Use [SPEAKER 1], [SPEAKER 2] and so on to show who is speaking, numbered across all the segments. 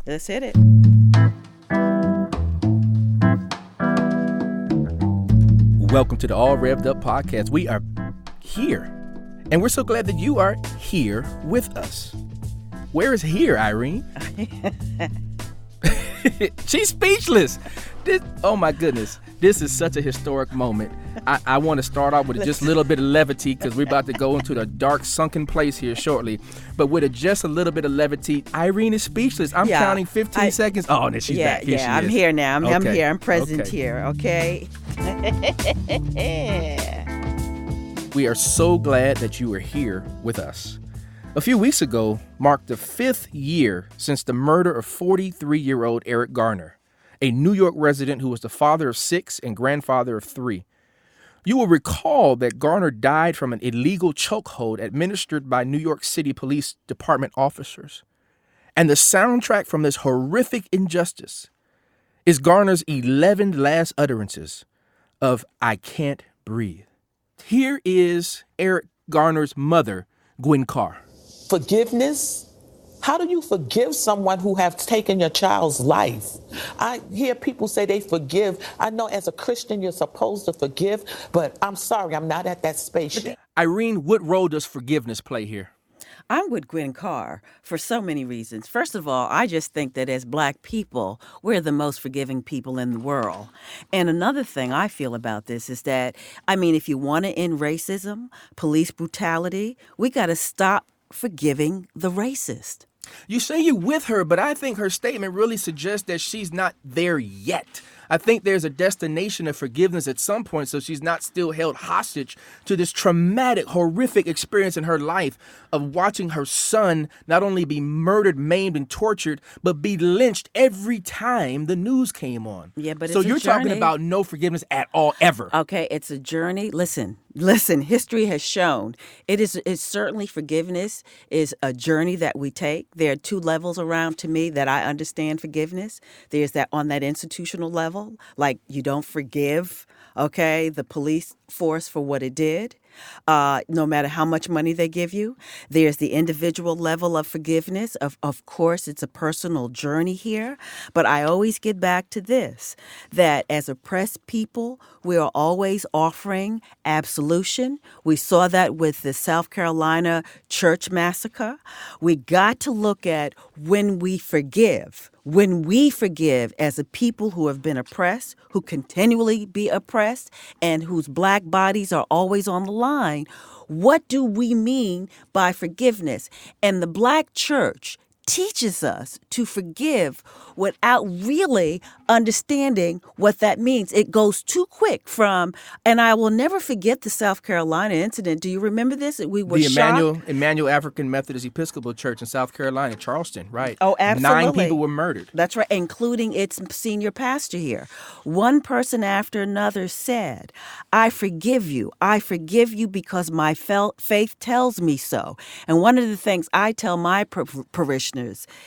[SPEAKER 1] Let's hit it.
[SPEAKER 2] Welcome to the All Rev'd Up podcast. We are here, and we're so glad that you are here with us. Where is here, Irene? She's speechless. Oh my goodness. This is such a historic moment. I want to start off with just a little bit of levity because we're about to go into the dark, sunken place here shortly. But with just a little bit of levity, Irene is speechless. I'm counting 15 seconds. Oh, and then she's back. Here she
[SPEAKER 1] I'm
[SPEAKER 2] is.
[SPEAKER 1] here now. I'm
[SPEAKER 2] Okay.
[SPEAKER 1] here. I'm present
[SPEAKER 2] Okay.
[SPEAKER 1] here. Okay.
[SPEAKER 2] We are so glad that you are here with us. A few weeks ago marked the 5th year since the murder of 43-year-old Eric Garner, a New York resident who was the father of 6 and grandfather of 3. You will recall that Garner died from an illegal chokehold administered by New York City Police Department officers. And the soundtrack from this horrific injustice is Garner's 11 last utterances of "I can't breathe." Here is Eric Garner's mother, Gwen Carr.
[SPEAKER 3] Forgiveness? How do you forgive someone who has taken your child's life? I hear people say they forgive. I know as a Christian you're supposed to forgive, but I'm sorry, I'm not at that space yet.
[SPEAKER 2] Irene, what role does forgiveness play here?
[SPEAKER 1] I'm with Gwen Carr for so many reasons. First of all, I just think that as Black people, we're the most forgiving people in the world. And another thing I feel about this is that, if you want to end racism, police brutality, we got to stop forgiving the racist.
[SPEAKER 2] You say you're with her, but I think her statement really suggests that she's not there yet. I think there's a destination of forgiveness at some point, so she's not still held hostage to this traumatic, horrific experience in her life of watching her son not only be murdered, maimed, and tortured, but be lynched every time the news came on.
[SPEAKER 1] Yeah, but
[SPEAKER 2] so
[SPEAKER 1] it's a
[SPEAKER 2] you're talking
[SPEAKER 1] journey.
[SPEAKER 2] about no forgiveness at all, ever.
[SPEAKER 1] Okay, it's a journey. Listen, history has shown it's certainly forgiveness is a journey that we take. There are 2 levels around to me that I understand forgiveness. There's that on that institutional level, like you don't forgive, okay, the police force for what it did. No matter how much money they give you. There's the individual level of forgiveness. Of course, it's a personal journey here. But I always get back to this, that as oppressed people, we are always offering absolution. We saw that with the South Carolina church massacre. We got to look at when we forgive. When we forgive as a people who have been oppressed, who continually be oppressed, and whose Black bodies are always on the line, what do we mean by forgiveness? And the Black church teaches us to forgive without really understanding what that means. It goes too quick from, and I will never forget the South Carolina incident. Do you remember this? We were shocked.
[SPEAKER 2] Emanuel African Methodist Episcopal Church in South Carolina, Charleston, right?
[SPEAKER 1] Oh, absolutely.
[SPEAKER 2] 9 people were murdered.
[SPEAKER 1] That's right, including its senior pastor here. One person after another said, I forgive you because my faith tells me so. And one of the things I tell my parishioners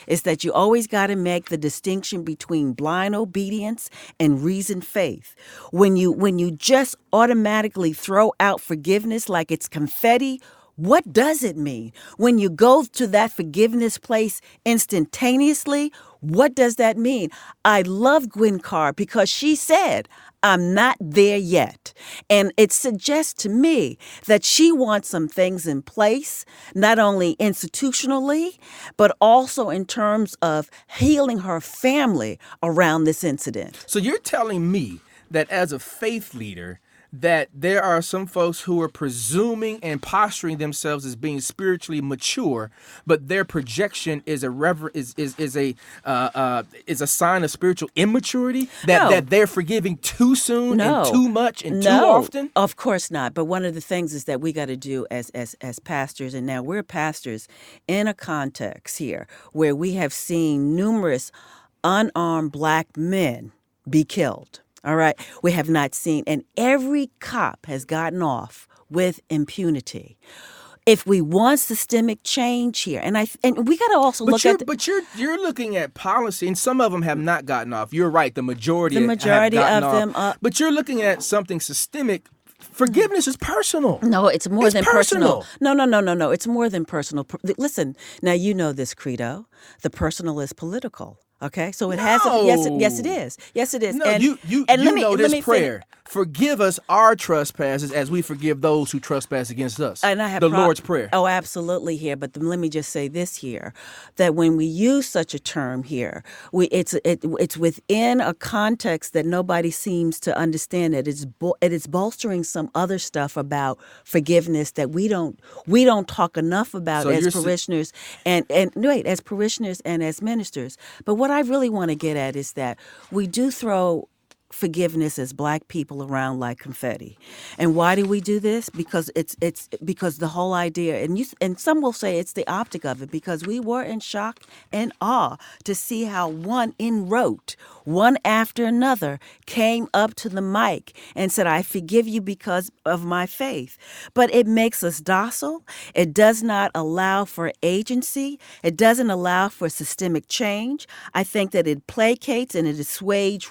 [SPEAKER 1] is that you always got to make the distinction between blind obedience and reasoned faith. When you just automatically throw out forgiveness like it's confetti, what does it mean? When you go to that forgiveness place instantaneously, what does that mean? I love Gwen Carr because she said, I'm not there yet. And it suggests to me that she wants some things in place, not only institutionally, but also in terms of healing her family around this incident.
[SPEAKER 2] So you're telling me that as a faith leader, that there are some folks who are presuming and posturing themselves as being spiritually mature, but their projection is a sign of spiritual immaturity. That they're forgiving too soon and too much and too often.
[SPEAKER 1] Of course not. But one of the things is that we got to do as pastors, and now we're pastors in a context here where we have seen numerous unarmed Black men be killed. All right. We have not seen, and every cop has gotten off with impunity. If we want systemic change here, and we got to also look at.
[SPEAKER 2] But you're looking at policy, and some of them have not gotten off. You're right. The majority
[SPEAKER 1] of
[SPEAKER 2] them. But you're looking at something systemic. Forgiveness is personal.
[SPEAKER 1] No, it's more than personal. No. It's more than personal. Listen, now you know this, Credo. the personal is political. Okay, so it
[SPEAKER 2] No.
[SPEAKER 1] has yes it is. Yes it is.
[SPEAKER 2] No,
[SPEAKER 1] and,
[SPEAKER 2] you
[SPEAKER 1] and let
[SPEAKER 2] you
[SPEAKER 1] me,
[SPEAKER 2] know
[SPEAKER 1] let
[SPEAKER 2] this
[SPEAKER 1] me
[SPEAKER 2] prayer. Forgive us our trespasses as we forgive those who trespass against us.
[SPEAKER 1] And I have
[SPEAKER 2] the Lord's Prayer.
[SPEAKER 1] Oh, absolutely here. But let me just say this here, that when we use such a term here, it's within a context that nobody seems to understand. It is bolstering some other stuff about forgiveness that we don't talk enough about as parishioners as parishioners and as ministers. But what I really want to get at is that we do throw forgiveness as Black people around like confetti. And why do we do this? Because it's because the whole idea, and some will say it's the optic of it, because we were in shock and awe to see how one after another came up to the mic and said, I forgive you because of my faith. But it makes us docile. It does not allow for agency. It doesn't allow for systemic change. I think that it placates and it assuages,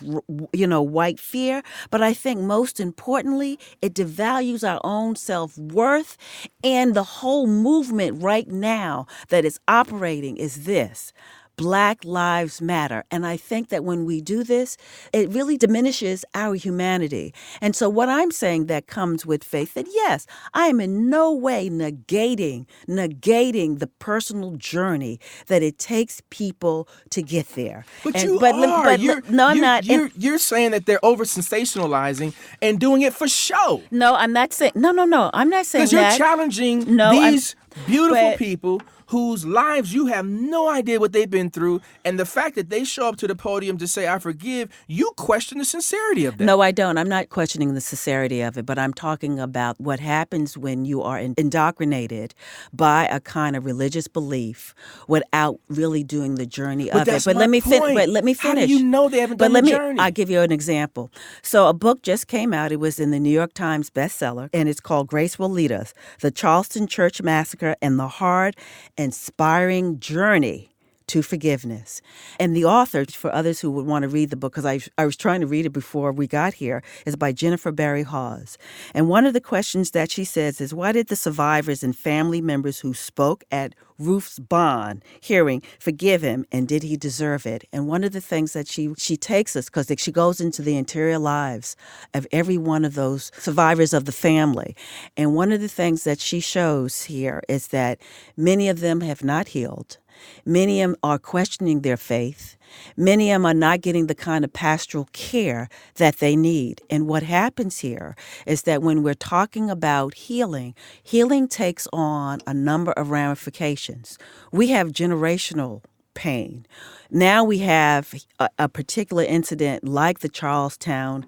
[SPEAKER 1] white fear. But I think most importantly, it devalues our own self-worth. And the whole movement right now that is operating is this: Black Lives Matter. And I think that when we do this, it really diminishes our humanity. And so what I'm saying that comes with faith, that yes, I am in no way negating the personal journey that it takes people to get there.
[SPEAKER 2] But
[SPEAKER 1] I'm not.
[SPEAKER 2] You're saying that they're over sensationalizing and doing it for show.
[SPEAKER 1] No, I'm not saying. No. I'm not saying that.
[SPEAKER 2] Because you're challenging these beautiful people whose lives you have no idea what they've been through, and the fact that they show up to the podium to say, I forgive, you question the sincerity of that.
[SPEAKER 1] No, I don't. I'm not questioning the sincerity of it, but I'm talking about what happens when you are indoctrinated by a kind of religious belief without really doing the journey of it.
[SPEAKER 2] But let me finish. How do you know they haven't done the journey?
[SPEAKER 1] I'll give you an example. So a book just came out. It was in the New York Times bestseller, and it's called Grace Will Lead Us: The Charleston Church Massacre and the Hard, Inspiring Journey to Forgiveness. And the author, for others who would want to read the book, because I was trying to read it before we got here, is by Jennifer Berry Hawes. And one of the questions that she says is, why did the survivors and family members who spoke at Ruth's bond hearing forgive him, and did he deserve it? And one of the things that she takes us, because she goes into the interior lives of every one of those survivors of the family. And one of the things that she shows here is that many of them have not healed. Many of them are questioning their faith. Many of them are not getting the kind of pastoral care that they need. And what happens here is that when we're talking about healing, healing takes on a number of ramifications. We have generational pain. Now we have a particular incident like the Charleston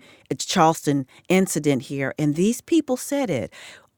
[SPEAKER 1] incident here, and these people said it.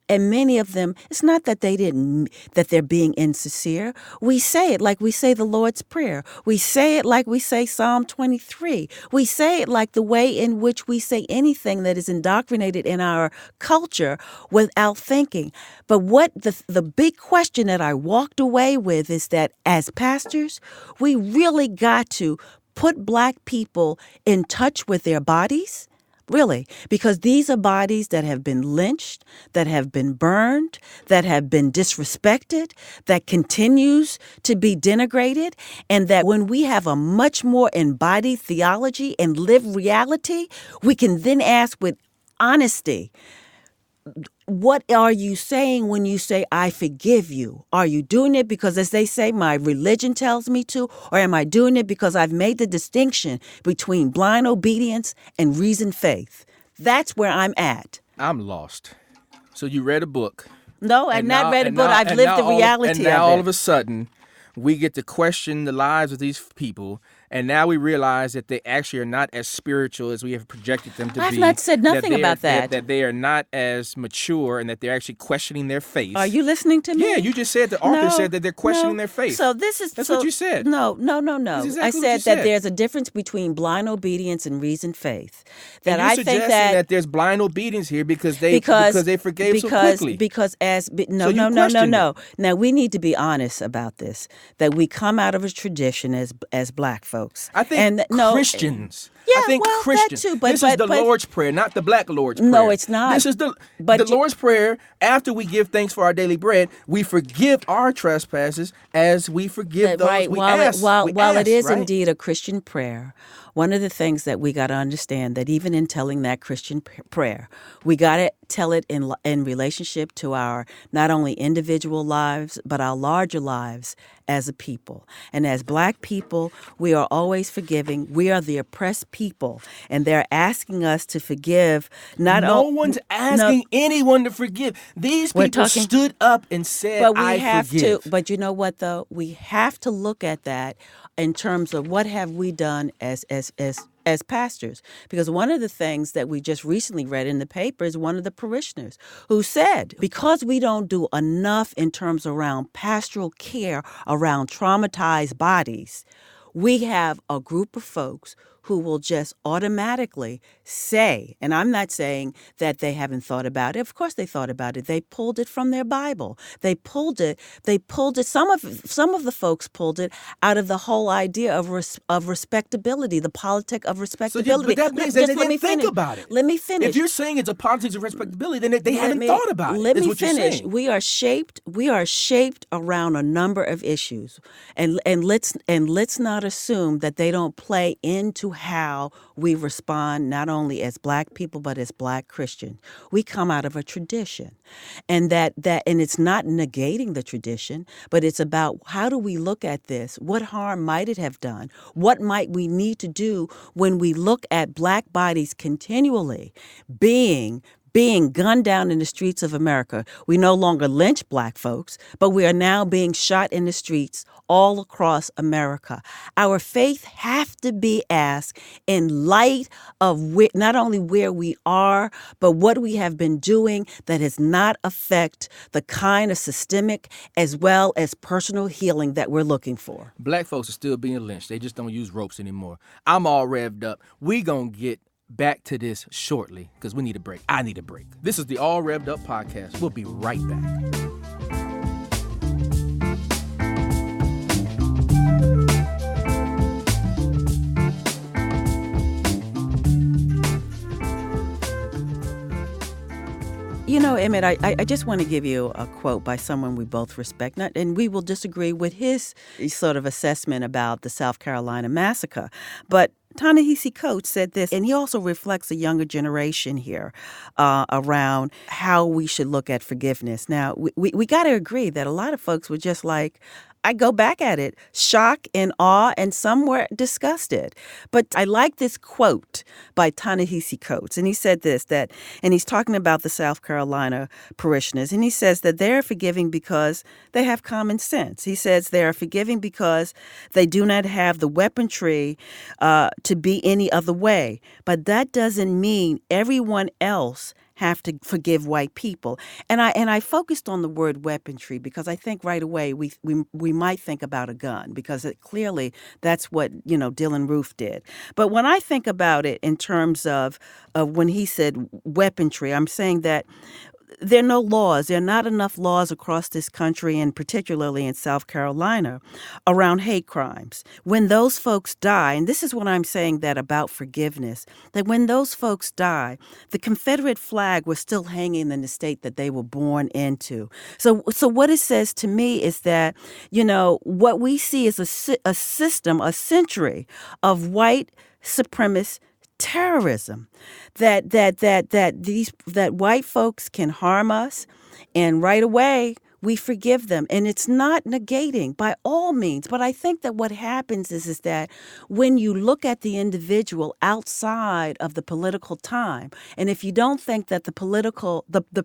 [SPEAKER 1] And many of them, it's not that that they're being insincere. We say it like we say the Lord's Prayer. We say it like we say Psalm 23. We say it like the way in which we say anything that is indoctrinated in our culture without thinking. But what the big question that I walked away with is that as pastors, we really got to put Black people in touch with their bodies. Really, because these are bodies that have been lynched, that have been burned, that have been disrespected, that continues to be denigrated, and that when we have a much more embodied theology and live reality, we can then ask with honesty, what are you saying when you say, I forgive you? Are you doing it because, as they say, my religion tells me to? Or am I doing it because I've made the distinction between blind obedience and reasoned faith? That's where I'm at.
[SPEAKER 2] I'm lost. So you read a book.
[SPEAKER 1] No, I've not read a book. I've lived the reality of it.
[SPEAKER 2] And now all of a sudden, we get to question the lives of these people. And now we realize that they actually are not as spiritual as we have projected them to be.
[SPEAKER 1] I've not said nothing about that.
[SPEAKER 2] That they are not as mature, and that they're actually questioning their faith.
[SPEAKER 1] Are you listening to me?
[SPEAKER 2] Yeah, you just said the author said that they're questioning their faith.
[SPEAKER 1] So
[SPEAKER 2] that's what you said.
[SPEAKER 1] No.
[SPEAKER 2] That's exactly
[SPEAKER 1] I said that there's a difference between blind obedience and reasoned faith. That
[SPEAKER 2] and
[SPEAKER 1] I
[SPEAKER 2] think
[SPEAKER 1] suggesting that
[SPEAKER 2] there's blind obedience here because they forgave so quickly.
[SPEAKER 1] No. Now we need to be honest about this. That we come out of a tradition as Black folk folks.
[SPEAKER 2] I think
[SPEAKER 1] And no,
[SPEAKER 2] Christians.
[SPEAKER 1] Yeah,
[SPEAKER 2] I think
[SPEAKER 1] well, that
[SPEAKER 2] Christians.
[SPEAKER 1] too, but-
[SPEAKER 2] this is the
[SPEAKER 1] but-
[SPEAKER 2] Lord's Prayer, not the Black Lord's Prayer.
[SPEAKER 1] No, it's not.
[SPEAKER 2] This is the
[SPEAKER 1] But you-
[SPEAKER 2] Lord's Prayer. After we give thanks for our daily bread, we forgive our trespasses as we forgive those
[SPEAKER 1] right.
[SPEAKER 2] we
[SPEAKER 1] While
[SPEAKER 2] ask.
[SPEAKER 1] while it is
[SPEAKER 2] right?
[SPEAKER 1] indeed a Christian prayer, one of the things that we got to understand that even in telling that Christian prayer, we got to tell it in relationship to our not only individual lives but our larger lives as a people. And as Black people, we are always forgiving. We are the oppressed people, and they're asking us to forgive.
[SPEAKER 2] No one's asking anyone to forgive. These
[SPEAKER 1] We're
[SPEAKER 2] people
[SPEAKER 1] talking-
[SPEAKER 2] stood up and said,
[SPEAKER 1] But we
[SPEAKER 2] I
[SPEAKER 1] have
[SPEAKER 2] forgive.
[SPEAKER 1] to. But you know what, though? We have to look at that in terms of what have we done as pastors. Because one of the things that we just recently read in the paper is one of the parishioners who said, because we don't do enough in terms around pastoral care around traumatized bodies, we have a group of folks who will just automatically say, and I'm not saying that they haven't thought about it. Of course they thought about it. They pulled it from their Bible. They pulled it. Some of the folks pulled it out of the whole idea of respectability, the politic of respectability.
[SPEAKER 2] But that means that they didn't think about it.
[SPEAKER 1] Let me finish.
[SPEAKER 2] If you're saying it's a politics of respectability, then they haven't thought about it.
[SPEAKER 1] Let
[SPEAKER 2] is
[SPEAKER 1] me
[SPEAKER 2] what you're
[SPEAKER 1] finish.
[SPEAKER 2] saying.
[SPEAKER 1] We are shaped around a number of issues, and let's not assume that they don't play into how we respond, not only as Black people but as Black Christians. We come out of a tradition, and and it's not negating the tradition, but it's about how do we look at this? What harm might it have done? What might we need to do when we look at Black bodies continually being gunned down in the streets of America? We no longer lynch Black folks, but we are now being shot in the streets all across America. Our faith have to be asked in light of not only where we are, but what we have been doing that has not affect the kind of systemic as well as personal healing that we're looking for.
[SPEAKER 2] Black folks are still being lynched. They just don't use ropes anymore. I'm all revved up. We gonna get back to this shortly because we need a break. I need a break. This is the All Rev'd Up podcast. We'll be right back.
[SPEAKER 1] You know, Emmett, I just want to give you a quote by someone we both respect, and we will disagree with his sort of assessment about the South Carolina massacre. But Ta-Nehisi Coates said this, and he also reflects a younger generation here around how we should look at forgiveness. Now, we got to agree that a lot of folks were just like, I go back at it, shock and awe, and some were disgusted. But I like this quote by Ta-Nehisi Coates, and he said this, and he's talking about the South Carolina parishioners, and he says that they're forgiving because they have common sense. He says they are forgiving because they do not have the weaponry to be any other way. But that doesn't mean everyone else have to forgive white people. And I focused on the word weaponry because I think right away we might think about a gun because clearly that's what, Dylan Roof did. But when I think about it in terms of when he said weaponry, I'm saying that there are no laws. There are not enough laws across this country, and particularly in South Carolina, around hate crimes. When those folks die, and this is what I'm saying that about forgiveness, that when those folks die, the Confederate flag was still hanging in the state that they were born into. So what it says to me is that, what we see is a system, a century of white supremacist terrorism, that white folks can harm us, and right away we forgive them. And it's not negating by all means. But I think that what happens is that when you look at the individual outside of the political time, and if you don't think that the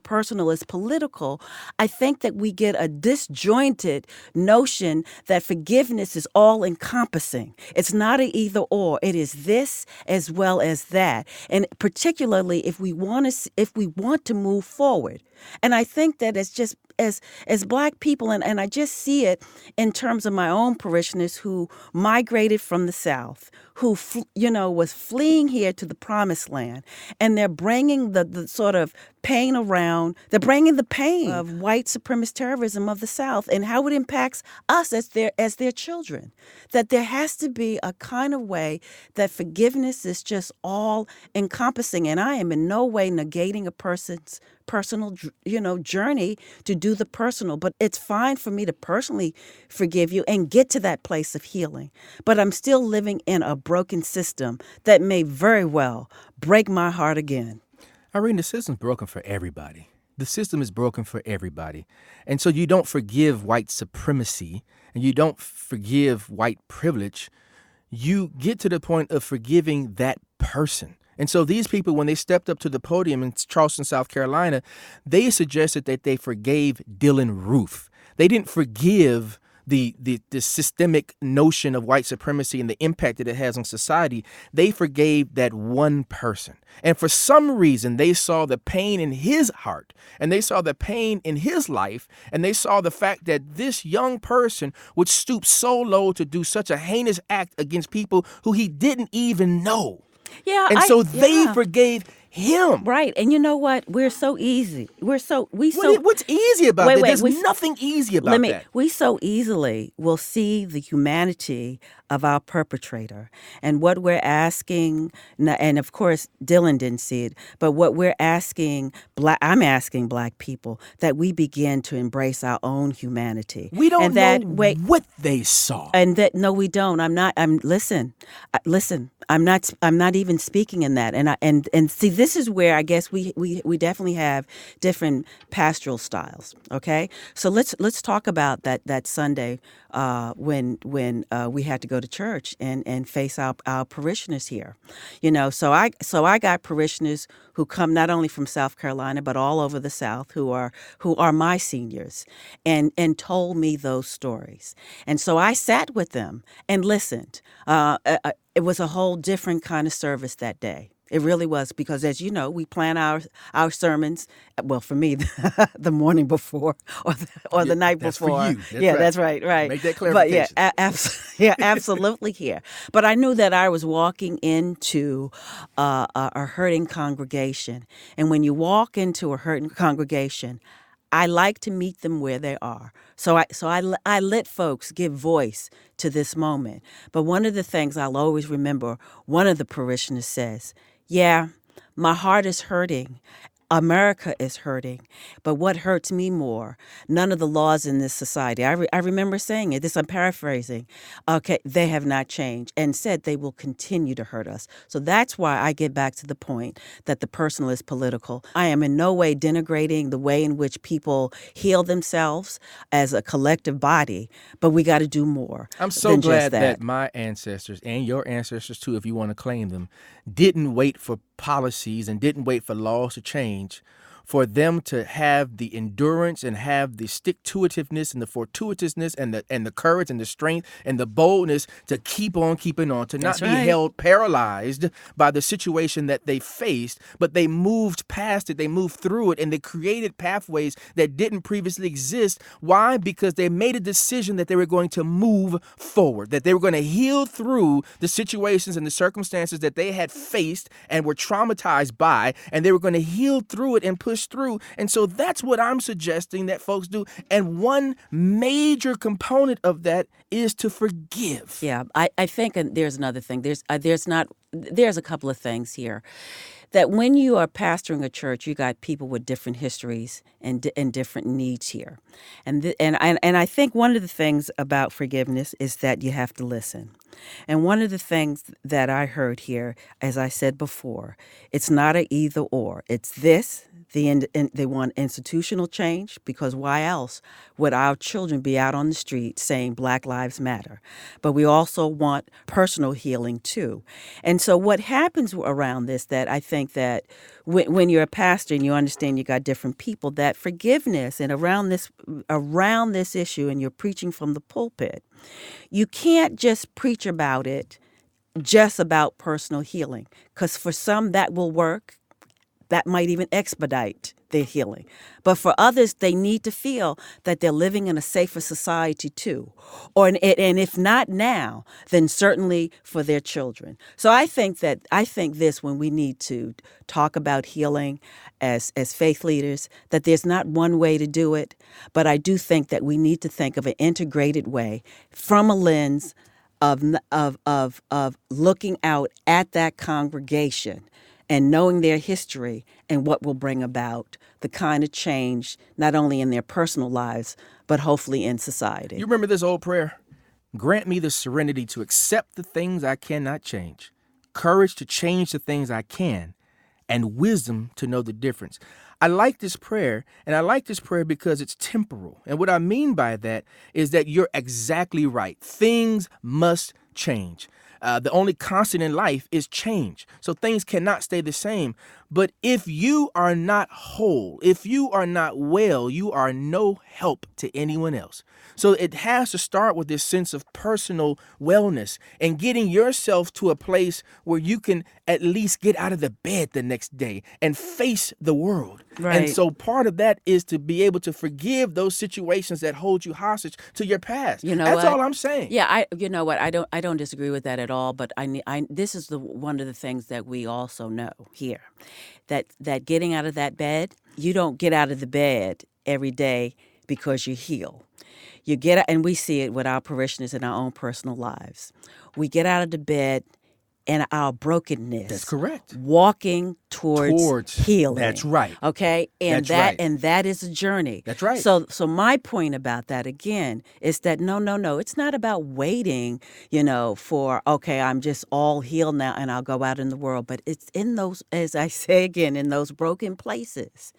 [SPEAKER 1] personal is political, I think that we get a disjointed notion that forgiveness is all encompassing. It's not an either or. It is this as well as that. And particularly if we want to move forward, And I think that it's just as Black people, and I just see it in terms of my own parishioners who migrated from the South, who was fleeing here to the Promised Land, and they're bringing the sort of pain around. They're bringing the pain of white supremacist terrorism of the South and how it impacts us as their children. That there has to be a kind of way that forgiveness is just all encompassing, and I am in no way negating a person's personal, journey to do the personal. But it's fine for me to personally forgive you and get to that place of healing. But I'm still living in a broken system that may very well break my heart again.
[SPEAKER 2] Irene, the system's broken for everybody. The system is broken for everybody. And so you don't forgive white supremacy and you don't forgive white privilege. You get to the point of forgiving that person. And so these people, when they stepped up to the podium in Charleston, South Carolina, they suggested that they forgave Dylan Roof. They didn't forgive the systemic notion of white supremacy and the impact that it has on society. They forgave that one person. And for some reason, they saw the pain in his heart and they saw the pain in his life. And they saw the fact that this young person would stoop so low to do such a heinous act against people who he didn't even know.
[SPEAKER 1] Yeah,
[SPEAKER 2] and so they forgave him.
[SPEAKER 1] Right. And you know what? We're so easy. What's
[SPEAKER 2] easy about that? There's nothing easy about that.
[SPEAKER 1] We so easily will see the humanity of our perpetrator. And what we're asking, and of course, Dylan didn't see it, but what we're asking, I'm asking Black people that we begin to embrace our own humanity.
[SPEAKER 2] We don't know what they saw.
[SPEAKER 1] And that, no, we don't. Listen, I'm not even speaking in that. And see, this is where I guess we definitely have different pastoral styles. Okay, so let's talk about that Sunday when we had to go to church and face our parishioners here. So I got parishioners who come not only from South Carolina but all over the South who are my seniors and told me those stories. And so I sat with them and listened. It was a whole different kind of service that day. It really was, because as you know, we plan our sermons. Well, for me, the morning before or the night before.
[SPEAKER 2] For you.
[SPEAKER 1] That's right. Make
[SPEAKER 2] that clarification.
[SPEAKER 1] But absolutely here. But I knew that I was walking into a hurting congregation, and when you walk into a hurting congregation, I like to meet them where they are. So I let folks give voice to this moment. But one of the things I'll always remember, one of the parishioners says, "Yeah, my heart is hurting. America is hurting. But what hurts me more, none of the laws in this society," I remember saying it, I'm paraphrasing, okay, "they have not changed," and said they will continue to hurt us. So that's why I get back to the point that the personal is political. I am in no way denigrating the way in which people heal themselves as a collective body, but we got to do more.
[SPEAKER 2] I'm so glad that my ancestors, and your ancestors too, if you want to claim them, didn't wait for policies and didn't wait for laws to change for them to have the endurance and have the stick-to-itiveness and the fortuitousness and the courage and the strength and the boldness to keep on keeping on, to not be held paralyzed by the situation that they faced, but they moved past it, they moved through it, and they created pathways that didn't previously exist. Why? Because they made a decision that they were going to move forward, that they were going to heal through the situations and the circumstances that they had faced and were traumatized by, and they were going to heal through it and push through. And so that's what I'm suggesting that folks do. And one major component of that is to forgive.
[SPEAKER 1] Yeah, I think there's another thing. There's a couple of things here. That when you are pastoring a church, you got people with different histories and different needs here. And I think one of the things about forgiveness is that you have to listen. And one of the things that I heard here, as I said before, it's not an either or. It's this. They want institutional change, because why else would our children be out on the street saying Black Lives Matter? But we also want personal healing too. And so what happens around this, that I think that when you're a pastor and you understand you got different people, that forgiveness and around this issue, and you're preaching from the pulpit, you can't just preach about it just about personal healing, because for some that will work. That might even expedite their healing. But for others, they need to feel that they're living in a safer society too. And if not now, then certainly for their children. So I think this when we need to talk about healing as faith leaders, that there's not one way to do it, but I do think that we need to think of an integrated way from a lens of looking out at that congregation and knowing their history and what will bring about the kind of change, not only in their personal lives, but hopefully in society.
[SPEAKER 2] You remember this old prayer? Grant me the serenity to accept the things I cannot change, courage to change the things I can, and wisdom to know the difference. I like this prayer, and I like this prayer because it's temporal. And what I mean by that is that you're exactly right. Things must change. The only constant in life is change. So things cannot stay the same. But if you are not whole, if you are not well, you are no help to anyone else. So it has to start with this sense of personal wellness and getting yourself to a place where you can at least get out of the bed the next day and face the world.
[SPEAKER 1] Right.
[SPEAKER 2] And so part of that is to be able to forgive those situations that hold you hostage to your past. That's all I'm saying.
[SPEAKER 1] Yeah, you know what? I don't disagree with that at all. But this is one of the things that we also know here, that getting out of that bed, you don't get out of the bed every day because you heal. You get, and we see it with our parishioners in our own personal lives. We get out of the bed in our brokenness.
[SPEAKER 2] That's correct.
[SPEAKER 1] Walking towards healing.
[SPEAKER 2] That's right.
[SPEAKER 1] Okay? And
[SPEAKER 2] That's right.
[SPEAKER 1] And that is a journey.
[SPEAKER 2] That's right.
[SPEAKER 1] So my point about that again is that no, it's not about waiting, for okay, I'm just all healed now and I'll go out in the world, but it's in those, as I say again, in those broken places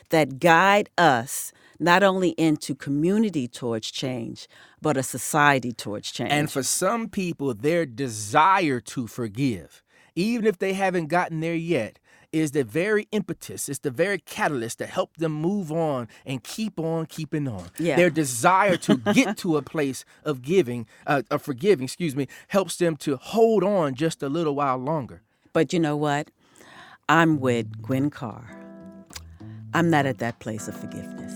[SPEAKER 1] that guide us not only into community towards change, but a society towards change.
[SPEAKER 2] And for some people, their desire to forgive, even if they haven't gotten there yet, is the very impetus, it's the very catalyst that helped them move on and keep on keeping on.
[SPEAKER 1] Yeah.
[SPEAKER 2] Their desire to get to a place of forgiving, helps them to hold on just a little while longer.
[SPEAKER 1] But you know what? I'm with Gwen Carr. I'm not at that place of forgiveness.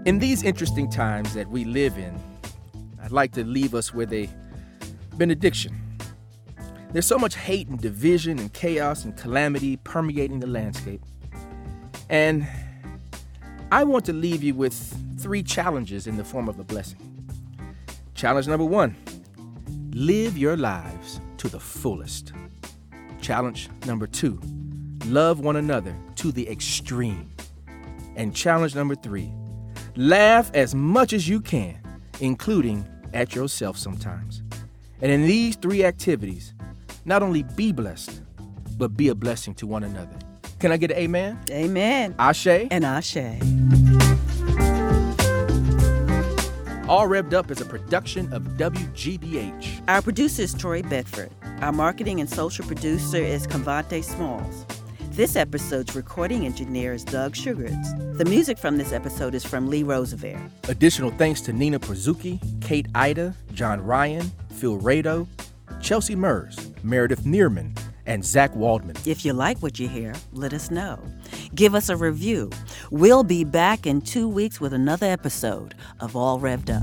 [SPEAKER 2] In these interesting times that we live in, I'd like to leave us with a benediction. There's so much hate and division and chaos and calamity permeating the landscape. And I want to leave you with 3 challenges in the form of a blessing. Challenge number 1, live your lives to the fullest. Challenge number 2, love one another to the extreme. And challenge number 3, laugh as much as you can, including at yourself sometimes. And in these 3 activities, not only be blessed, but be a blessing to one another. Can I get an amen?
[SPEAKER 1] Amen.
[SPEAKER 2] Ashe.
[SPEAKER 1] And Ashe.
[SPEAKER 2] All Rev'd Up is a production of WGBH.
[SPEAKER 1] Our producer is Troy Bedford. Our marketing and social producer is Convante Smalls. This episode's recording engineer is Doug Sugarts. The music from this episode is from Lee Roosevelt.
[SPEAKER 2] Additional thanks to Nina Perzuki, Kate Ida, John Ryan, Phil Rado, Chelsea Mers, Meredith Neerman, and Zach Waldman.
[SPEAKER 1] If you like what you hear, let us know. Give us a review. We'll be back in 2 weeks with another episode of All Rev'd Up.